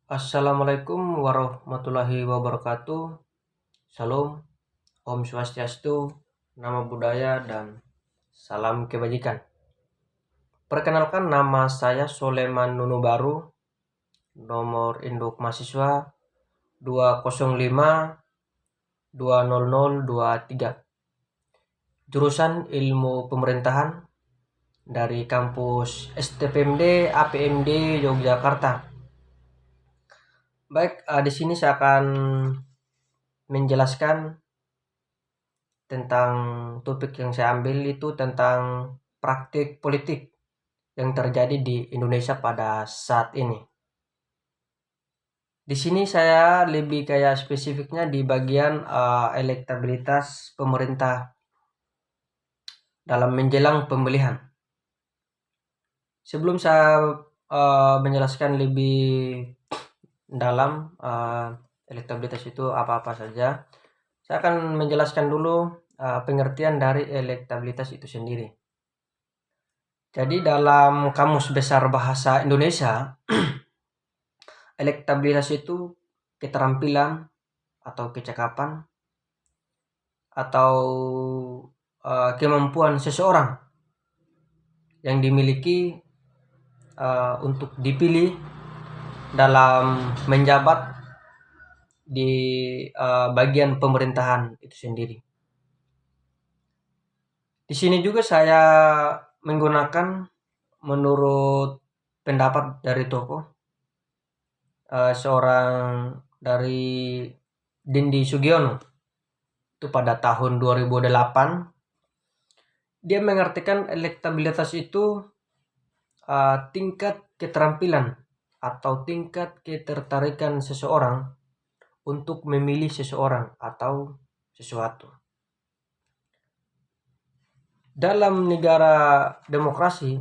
Assalamualaikum warahmatullahi wabarakatuh. Salam, Om Swastiastu, Namo Buddhaya, dan salam kebajikan. Perkenalkan, nama saya Soleman Nunubaru, nomor induk mahasiswa 205 20023. Jurusan Ilmu Pemerintahan dari kampus STPMD APMD Yogyakarta. Baik, di sini saya akan menjelaskan tentang topik yang saya ambil itu tentang praktik politik yang terjadi di Indonesia pada saat ini. Di sini saya lebih kayak spesifiknya di bagian elektabilitas pemerintah dalam menjelang pemilihan. Sebelum saya menjelaskan lebih dalam elektabilitas itu apa-apa saja, saya akan menjelaskan dulu pengertian dari elektabilitas itu sendiri. Jadi dalam Kamus Besar Bahasa Indonesia, elektabilitas itu keterampilan atau kecakapan atau kemampuan seseorang yang dimiliki untuk dipilih dalam menjabat di bagian pemerintahan itu sendiri. Di sini juga saya menggunakan menurut pendapat dari tokoh seorang dari Dindi Sugiono itu pada tahun 2008. Dia mengartikan elektabilitas itu tingkat keterampilan atau tingkat ketertarikan seseorang untuk memilih seseorang atau sesuatu. Dalam negara demokrasi,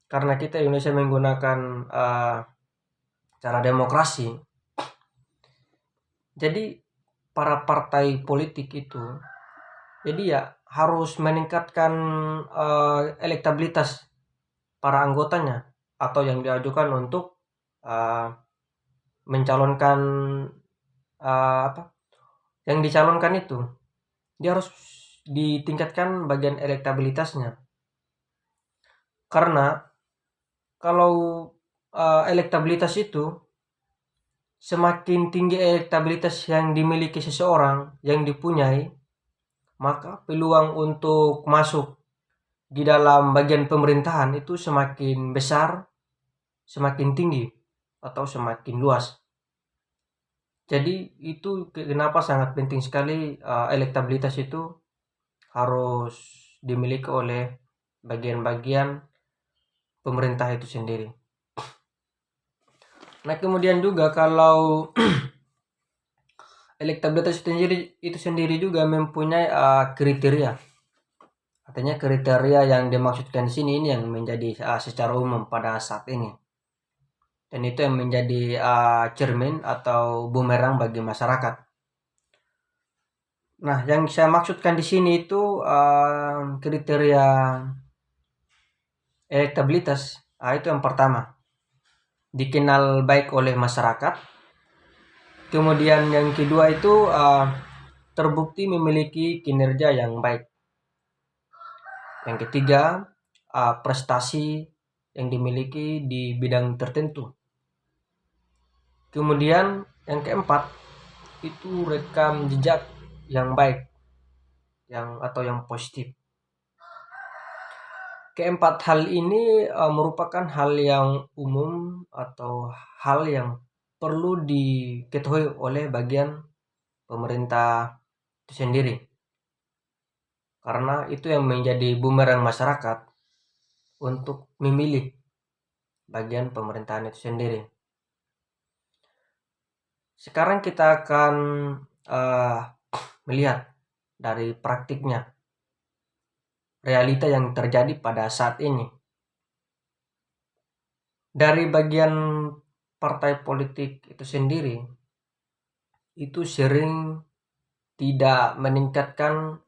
karena kita Indonesia menggunakan cara demokrasi, jadi para partai politik itu jadi ya harus meningkatkan elektabilitas para anggotanya atau yang diajukan untuk mencalonkan yang dicalonkan itu. Dia harus ditingkatkan bagian elektabilitasnya. Karena kalau elektabilitas itu semakin tinggi elektabilitas yang dimiliki seseorang, yang dipunyai, maka peluang untuk masuk di dalam bagian pemerintahan itu semakin besar, semakin tinggi, atau semakin luas. Jadi itu kenapa sangat penting sekali elektabilitas itu harus dimiliki oleh bagian-bagian pemerintah itu sendiri. Nah, kemudian juga kalau elektabilitas itu sendiri juga mempunyai kriteria. Artinya kriteria yang dimaksudkan di sini ini yang menjadi secara umum pada saat ini. Dan itu yang menjadi cermin atau bumerang bagi masyarakat. Nah, yang saya maksudkan di sini itu kriteria elektabilitas. Itu yang pertama, dikenal baik oleh masyarakat. Kemudian yang kedua itu terbukti memiliki kinerja yang baik. Yang ketiga, prestasi yang dimiliki di bidang tertentu. Kemudian yang keempat itu rekam jejak yang baik atau yang positif. Keempat hal ini merupakan hal yang umum atau hal yang perlu diketahui oleh bagian pemerintah itu sendiri. Karena itu yang menjadi bumerang masyarakat untuk memilih bagian pemerintahan itu sendiri. Sekarang kita akan melihat dari praktiknya, realita yang terjadi pada saat ini. Dari bagian partai politik itu sendiri, itu sering tidak meningkatkan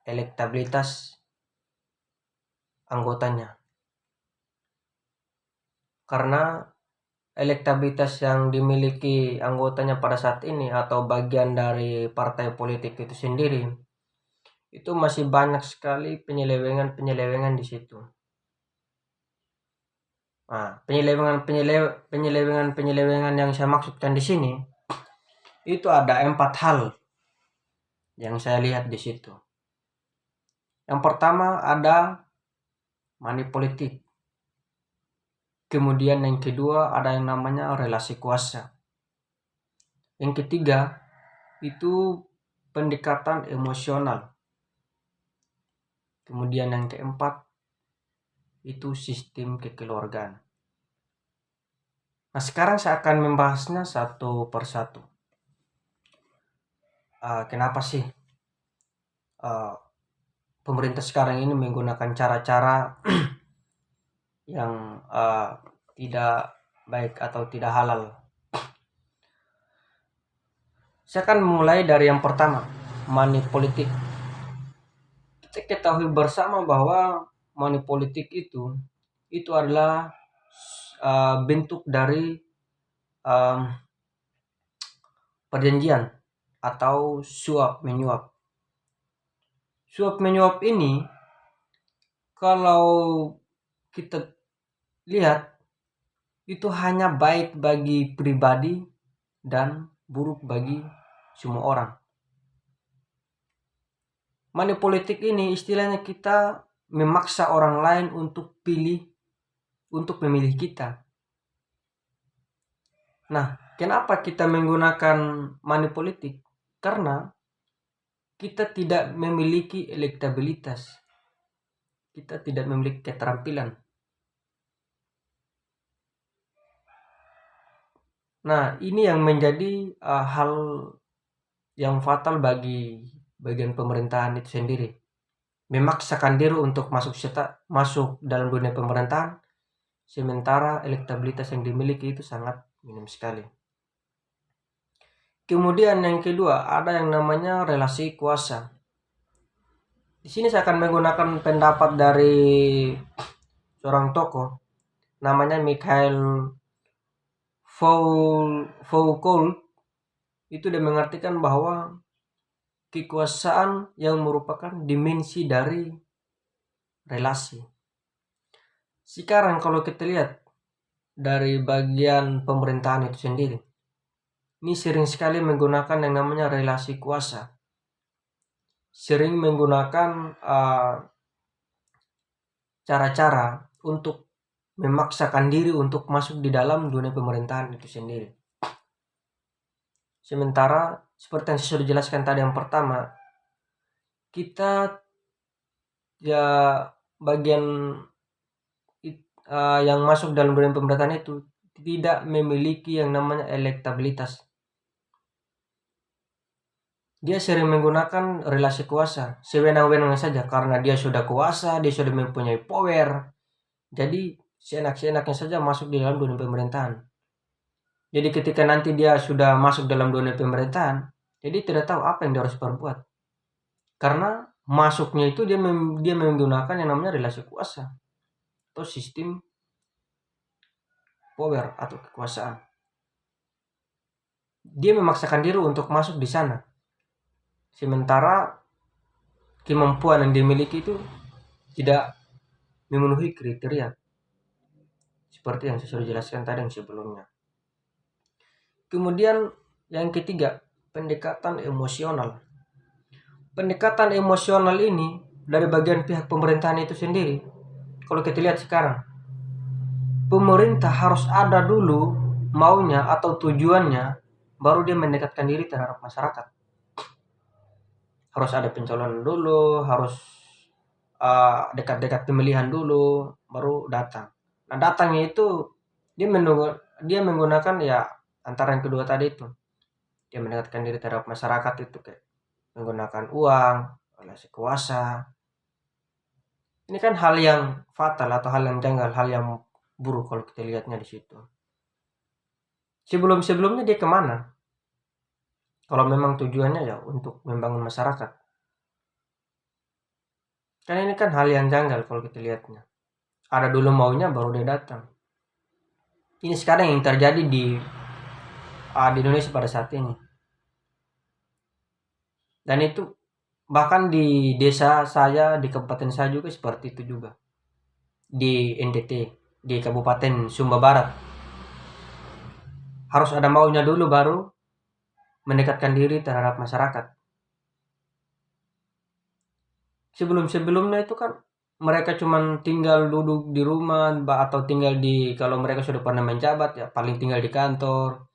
elektabilitas anggotanya. Karena elektabilitas yang dimiliki anggotanya pada saat ini atau bagian dari partai politik itu sendiri, itu masih banyak sekali penyelewengan di situ. Nah, penyelewengan yang saya maksudkan di sini itu ada 4 hal yang saya lihat di situ. Yang pertama ada money politik. Kemudian yang kedua ada yang namanya relasi kuasa. Yang ketiga itu pendekatan emosional. Kemudian yang keempat itu sistem kekeluargaan. Nah, sekarang saya akan membahasnya satu persatu. Kenapa sih pemerintah sekarang ini menggunakan cara-cara yang tidak baik atau tidak halal? Saya akan mulai dari yang pertama, money politik. Kita ketahui bersama bahwa money politik itu adalah bentuk dari perjanjian atau suap menyuap. Suap menyuap ini kalau kita lihat itu hanya baik bagi pribadi dan buruk bagi semua orang. Money politik ini istilahnya kita memaksa orang lain untuk memilih kita. Nah, kenapa kita menggunakan money politik? Karena kita tidak memiliki elektabilitas. Kita tidak memiliki keterampilan. Nah, ini yang menjadi hal yang fatal bagi bagian pemerintahan itu sendiri. Memaksakan diri untuk masuk dalam dunia pemerintahan, sementara elektabilitas yang dimiliki itu sangat minim sekali. Kemudian yang kedua, ada yang namanya relasi kuasa. Di sini saya akan menggunakan pendapat dari seorang tokoh, namanya Mikhail Foucault. Itu dia mengartikan bahwa kekuasaan yang merupakan dimensi dari relasi. Sekarang kalau kita lihat dari bagian pemerintahan itu sendiri, ini sering sekali menggunakan yang namanya relasi kuasa. Sering menggunakan cara-cara untuk memaksakan diri untuk masuk di dalam dunia pemerintahan itu sendiri. Sementara seperti yang saya sudah jelaskan tadi yang pertama, kita ya bagian yang masuk dalam dunia pemerintahan itu tidak memiliki yang namanya elektabilitas. Dia sering menggunakan relasi kuasa sewenang-wenang saja karena dia sudah kuasa, dia sudah mempunyai power. Jadi seenak-enaknya saja masuk di dalam dunia pemerintahan. Jadi ketika nanti dia sudah masuk dalam dunia pemerintahan, jadi tidak tahu apa yang dia harus perbuat. Karena masuknya itu dia menggunakan yang namanya relasi kuasa atau sistem power atau kekuasaan. Dia memaksakan diri untuk masuk di sana. Sementara kemampuan yang dimiliki itu tidak memenuhi kriteria. Seperti yang saya sudah jelaskan tadi yang sebelumnya. Kemudian yang ketiga, pendekatan emosional. Pendekatan emosional ini dari bagian pihak pemerintahan itu sendiri. Kalau kita lihat sekarang, pemerintah harus ada dulu maunya atau tujuannya, baru dia mendekatkan diri terhadap masyarakat. Harus ada pencalonan dulu, harus dekat-dekat pemilihan dulu, baru datang. Nah, datangnya itu dia menggunakan ya antara yang kedua tadi itu. Dia mendekatkan diri terhadap masyarakat itu kayak menggunakan uang, relasi kuasa. Ini kan hal yang fatal atau hal yang janggal, hal yang buruk kalau kita lihatnya di situ. Sebelum-sebelumnya dia kemana? Kalau memang tujuannya ya untuk membangun masyarakat. Kan ini kan hal yang janggal kalau kita lihatnya. Ada dulu maunya baru dia datang. Ini sekarang yang terjadi di Indonesia pada saat ini. Dan itu bahkan di desa saya, di kabupaten saya juga seperti itu juga. Di NTT, di Kabupaten Sumba Barat. Harus ada maunya dulu baru mendekatkan diri terhadap masyarakat. Sebelum-sebelumnya itu kan mereka cuman tinggal duduk di rumah atau tinggal di, kalau mereka sudah pernah menjabat ya paling tinggal di kantor,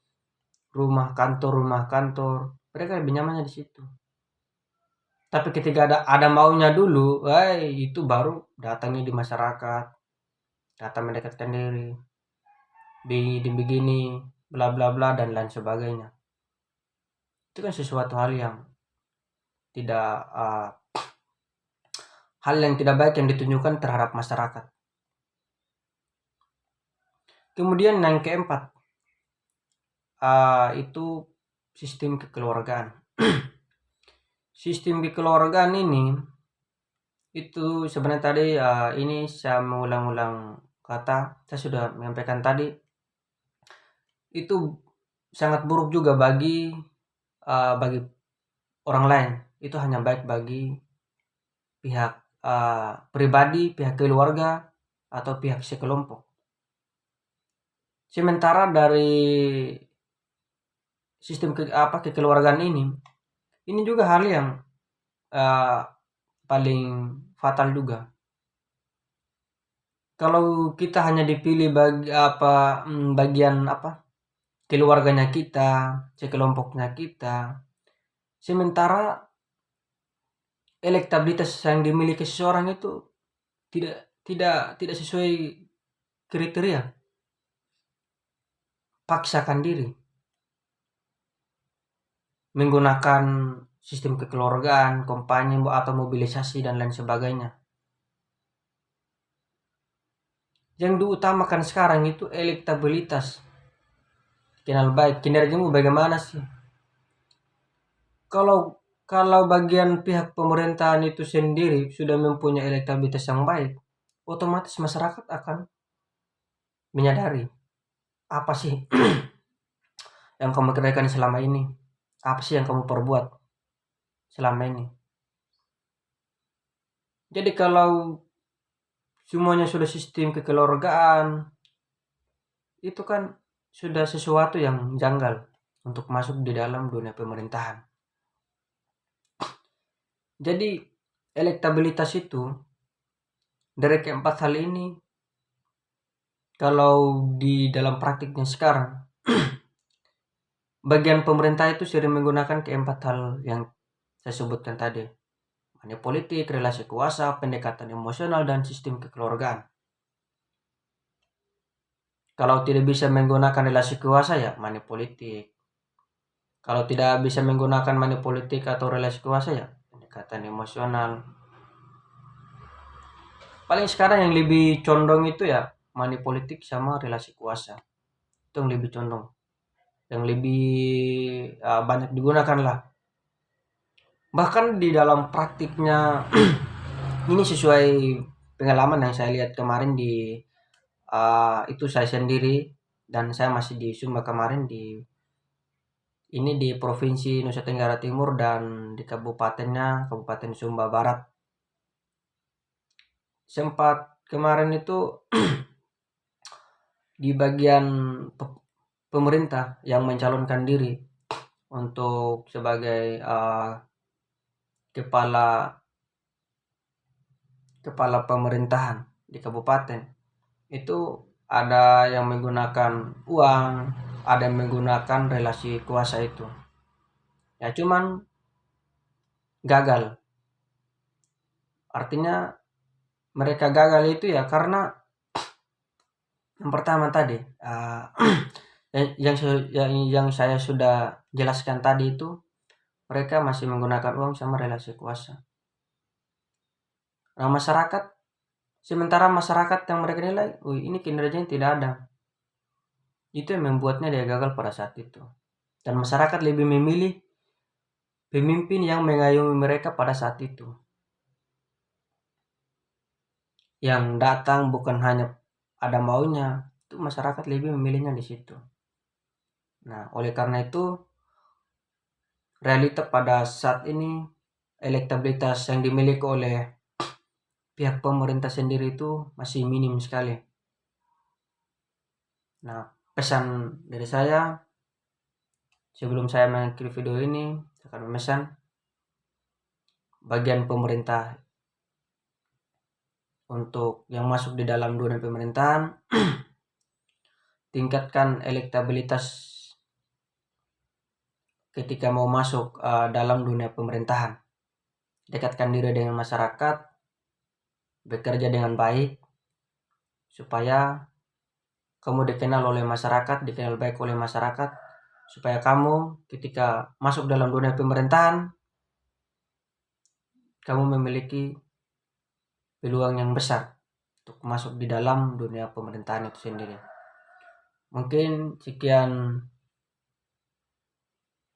rumah kantor, rumah kantor. Mereka lebih nyamannya di situ. Tapi ketika ada maunya dulu, itu baru datangnya di masyarakat, datang mendekatkan diri, begini, bla bla bla dan lain sebagainya. Itu kan sesuatu tidak uh, hal yang tidak baik yang ditunjukkan terhadap masyarakat. Kemudian yang keempat, itu sistem kekeluargaan. Sistem kekeluargaan ini itu sebenarnya tadi ini saya mengulang-ulang kata, saya sudah menyampaikan tadi, itu sangat buruk juga bagi orang lain. Itu hanya baik bagi pihak pribadi, pihak keluarga, atau pihak sekelompok. Sementara dari sistem kekeluargaan ini juga hal yang paling fatal juga. Kalau kita hanya dipilih bagian keluarganya kita, sekelompoknya kita, sementara elektabilitas yang dimiliki seseorang itu tidak sesuai kriteria, paksakan diri menggunakan sistem kekeluargaan, kampanye atau mobilisasi dan lain sebagainya. Yang diutamakan sekarang itu elektabilitas. Kenal baik, kinerjamu bagaimana sih? Kalau bagian pihak pemerintahan itu sendiri sudah mempunyai elektabilitas yang baik, otomatis masyarakat akan menyadari apa sih yang kamu kerjakan selama ini, apa sih yang kamu perbuat selama ini. Jadi kalau semuanya sudah sistem kekeluargaan, itu kan sudah sesuatu yang janggal untuk masuk di dalam dunia pemerintahan. Jadi elektabilitas itu dari keempat hal ini, kalau di dalam praktiknya sekarang, bagian pemerintah itu sering menggunakan keempat hal yang saya sebutkan tadi. Money politik, relasi kuasa, pendekatan emosional, dan sistem kekeluargaan. Kalau tidak bisa menggunakan relasi kuasa ya money politik. Kalau tidak bisa menggunakan money politik atau relasi kuasa ya pendekatan emosional. Paling sekarang yang lebih condong itu ya money politik sama relasi kuasa. Itu yang lebih condong. Yang lebih banyak digunakan lah. Bahkan di dalam praktiknya ini sesuai pengalaman yang saya lihat kemarin itu saya sendiri, dan saya masih di Sumba kemarin, di Provinsi Nusa Tenggara Timur dan di Kabupaten Sumba Barat. Sempat kemarin itu di bagian pemerintah yang mencalonkan diri untuk sebagai kepala pemerintahan di kabupaten, itu ada yang menggunakan uang, ada yang menggunakan relasi kuasa itu. Ya cuman gagal. Artinya mereka gagal itu ya karena yang pertama tadi yang saya sudah jelaskan tadi itu, mereka masih menggunakan uang sama relasi kuasa. Nah, sementara masyarakat yang mereka nilai, ini kinerjanya tidak ada. Itu yang membuatnya dia gagal pada saat itu. Dan masyarakat lebih memilih pemimpin yang mengayomi mereka pada saat itu. Yang datang bukan hanya ada maunya, itu masyarakat lebih memilihnya di situ. Nah, oleh karena itu realita pada saat ini elektabilitas yang dimiliki oleh pihak pemerintah sendiri itu masih minim sekali. Nah, pesan dari saya sebelum saya mengakhiri video ini, saya akan memesan bagian pemerintah untuk yang masuk di dalam dunia pemerintahan, tingkatkan elektabilitas ketika mau masuk dalam dunia pemerintahan. Dekatkan diri dengan masyarakat, bekerja dengan baik, supaya kamu dikenal oleh masyarakat, dikenal baik oleh masyarakat, supaya kamu ketika masuk dalam dunia pemerintahan, kamu memiliki peluang yang besar untuk masuk di dalam dunia pemerintahan itu sendiri. Mungkin sekian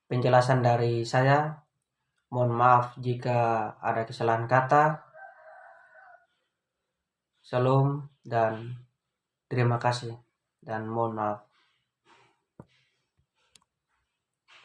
penjelasan dari saya. Mohon maaf jika ada kesalahan kata. Shalom dan terima kasih dan mohon maaf.